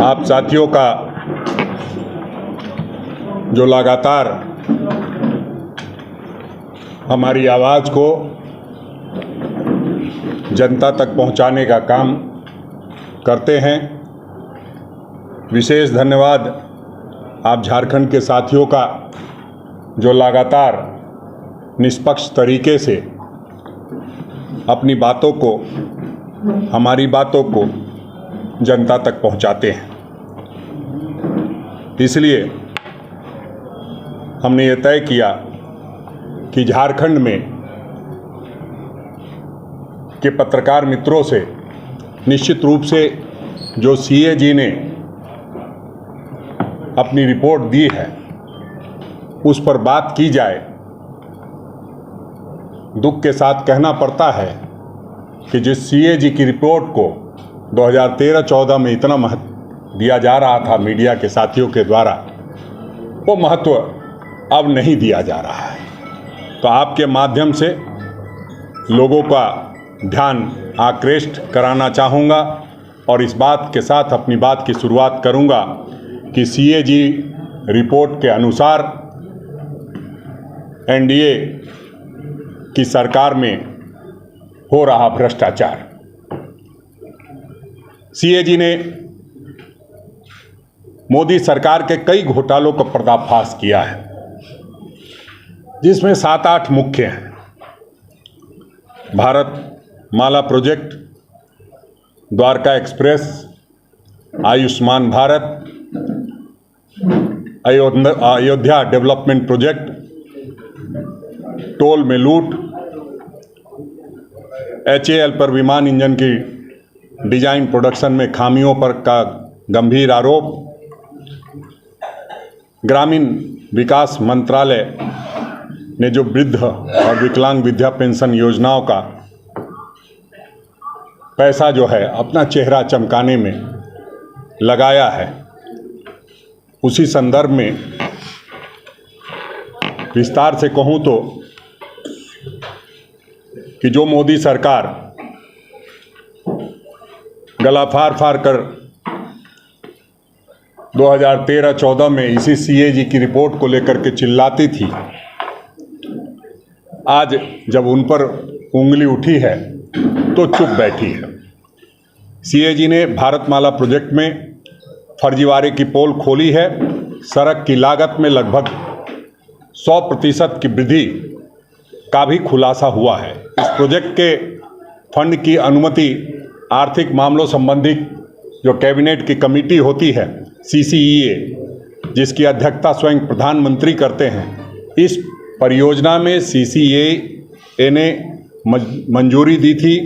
आप साथियों का जो लगातार हमारी आवाज़ को जनता तक पहुंचाने का काम करते हैं, विशेष धन्यवाद आप झारखंड के साथियों का जो लगातार निष्पक्ष तरीके से अपनी बातों को, हमारी बातों को जनता तक पहुंचाते हैं। इसलिए हमने ये तय किया कि झारखंड में के पत्रकार मित्रों से निश्चित रूप से जो सीएजी ने अपनी रिपोर्ट दी है उस पर बात की जाए। दुख के साथ कहना पड़ता है कि जिस सीएजी की रिपोर्ट को 2013-14 में इतना महत्व दिया जा रहा था मीडिया के साथियों के द्वारा, वो महत्व अब नहीं दिया जा रहा है। तो आपके माध्यम से लोगों का ध्यान आकृष्ट कराना चाहूँगा और इस बात के साथ अपनी बात की शुरुआत करूँगा कि सीएजी रिपोर्ट के अनुसार एनडीए की सरकार में हो रहा भ्रष्टाचार। सीएजी ने मोदी सरकार के कई घोटालों का पर्दाफाश किया है, जिसमें 7-8 मुख्य हैं। Bharatmala project, Dwarka express, Ayushman Bharat, Ayodhya development project, toll में लूट, HAL पर विमान इंजन की डिजाइन प्रोडक्शन में खामियों पर का गंभीर आरोप, ग्रामीण विकास मंत्रालय ने जो वृद्ध और विकलांग विधवा पेंशन योजनाओं का पैसा जो है अपना चेहरा चमकाने में लगाया है, उसी संदर्भ में विस्तार से कहूँ तो कि जो मोदी सरकार गला फाड़ कर 2013-14 में इसी सीएजी की रिपोर्ट को लेकर के चिल्लाती थी, आज जब उन पर उंगली उठी है तो चुप बैठी है। सीएजी ने भारतमाला प्रोजेक्ट में फर्जीवाड़े की पोल खोली है। सड़क की लागत में लगभग 100% की वृद्धि का भी खुलासा हुआ है। इस प्रोजेक्ट के फंड की अनुमति आर्थिक मामलों संबंधी जो कैबिनेट की कमेटी होती है CCEA, जिसकी अध्यक्षता स्वयं प्रधानमंत्री करते हैं, इस परियोजना में CCEA ने मंजूरी दी थी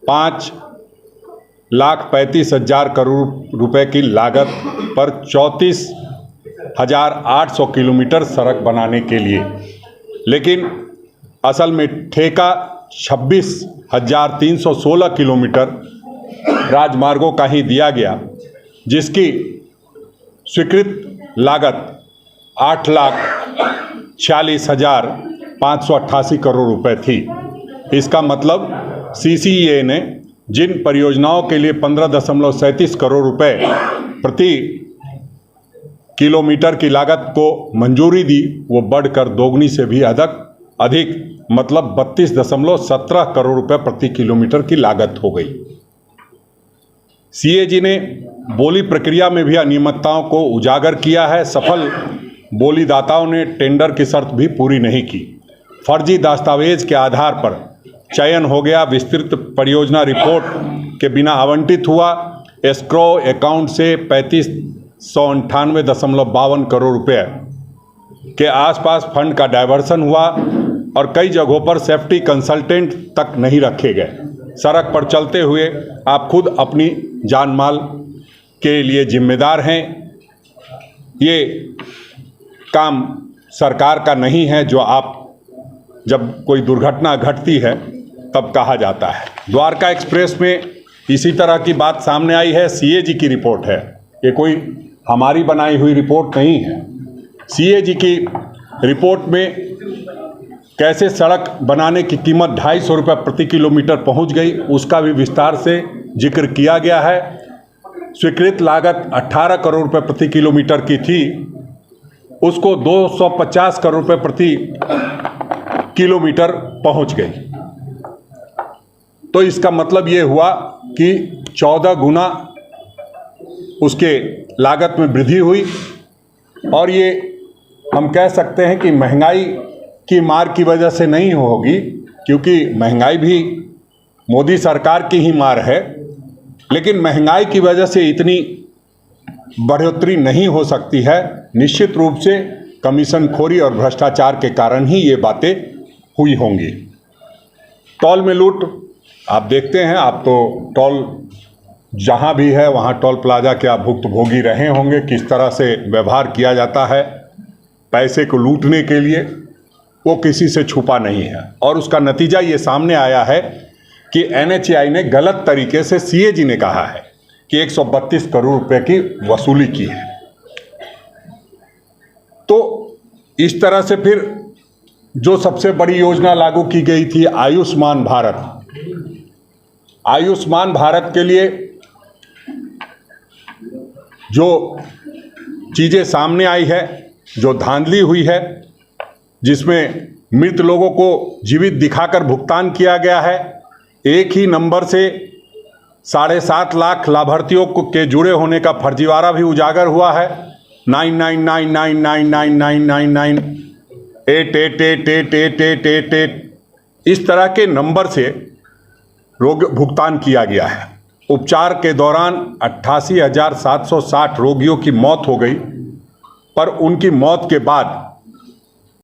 5,35,000 करोड़ रुपए की लागत पर 34,800 किलोमीटर सड़क बनाने के लिए, लेकिन असल में ठेका 26,316 किलोमीटर राजमार्गों का ही दिया गया, जिसकी स्वीकृत लागत 8,46,588 करोड़ रुपए थी। इसका मतलब CCEA ने जिन परियोजनाओं के लिए 15.37 करोड़ रुपए प्रति किलोमीटर की लागत को मंजूरी दी, वो बढ़कर दोगुनी से भी अधिक मतलब 32.17 करोड़ रुपए प्रति किलोमीटर की लागत हो गई। सीएजी ने बोली प्रक्रिया में भी अनियमितताओं को उजागर किया है। सफल बोलीदाताओं ने टेंडर की शर्त भी पूरी नहीं की। फर्जी दस्तावेज के आधार पर चयन हो गया। विस्तृत परियोजना रिपोर्ट के बिना आवंटित हुआ। एस्क्रो अकाउंट से 3598.52 करोड़ रुपए के आसपास फंड का डायवर्सन हुआ और कई जगहों पर सेफ्टी कंसल्टेंट तक नहीं रखे गए। सड़क पर चलते हुए आप खुद अपनी जान माल के लिए जिम्मेदार हैं। ये काम सरकार का नहीं है जो आप जब कोई दुर्घटना घटती है तब कहा जाता है। द्वारका एक्सप्रेस में इसी तरह की बात सामने आई है। सीएजी की रिपोर्ट है, ये कोई हमारी बनाई हुई रिपोर्ट नहीं है। सीएजी की रिपोर्ट में कैसे सड़क बनाने की कीमत 250 रुपये प्रति किलोमीटर पहुंच गई, उसका भी विस्तार से जिक्र किया गया है। स्वीकृत लागत 18 करोड़ रुपए प्रति किलोमीटर की थी, उसको 250 करोड़ रुपए प्रति किलोमीटर पहुंच गई। तो इसका मतलब ये हुआ कि 14 गुना उसके लागत में वृद्धि हुई। और ये हम कह सकते हैं कि महंगाई की मार की वजह से नहीं होगी, क्योंकि महंगाई भी मोदी सरकार की ही मार है, लेकिन महंगाई की वजह से इतनी बढ़ोतरी नहीं हो सकती है। निश्चित रूप से कमीशनखोरी और भ्रष्टाचार के कारण ही ये बातें हुई होंगी। टोल में लूट आप देखते हैं, आप तो टोल जहाँ भी है वहाँ टोल प्लाजा के आप भुक्तभोगी रहे होंगे, किस तरह से व्यवहार किया जाता है पैसे को लूटने के लिए, वो किसी से छुपा नहीं है। और उसका नतीजा ये सामने आया है कि NHAI ने गलत तरीके से CAG ने कहा है कि 132 करोड़ रुपए की वसूली की है। तो इस तरह से फिर जो सबसे बड़ी योजना लागू की गई थी आयुष्मान भारत, आयुष्मान भारत के लिए जो चीज़ें सामने आई है, जो धांधली हुई है, जिसमें मृत लोगों को जीवित दिखाकर भुगतान किया गया है, एक ही नंबर से 7.5 लाख लाभार्थियों के जुड़े होने का फर्जीवाड़ा भी उजागर हुआ है। 9999999988888888 इस तरह के नंबर से रोग भुगतान किया गया है। उपचार के दौरान 88,760 रोगियों की मौत हो गई, पर उनकी मौत के बाद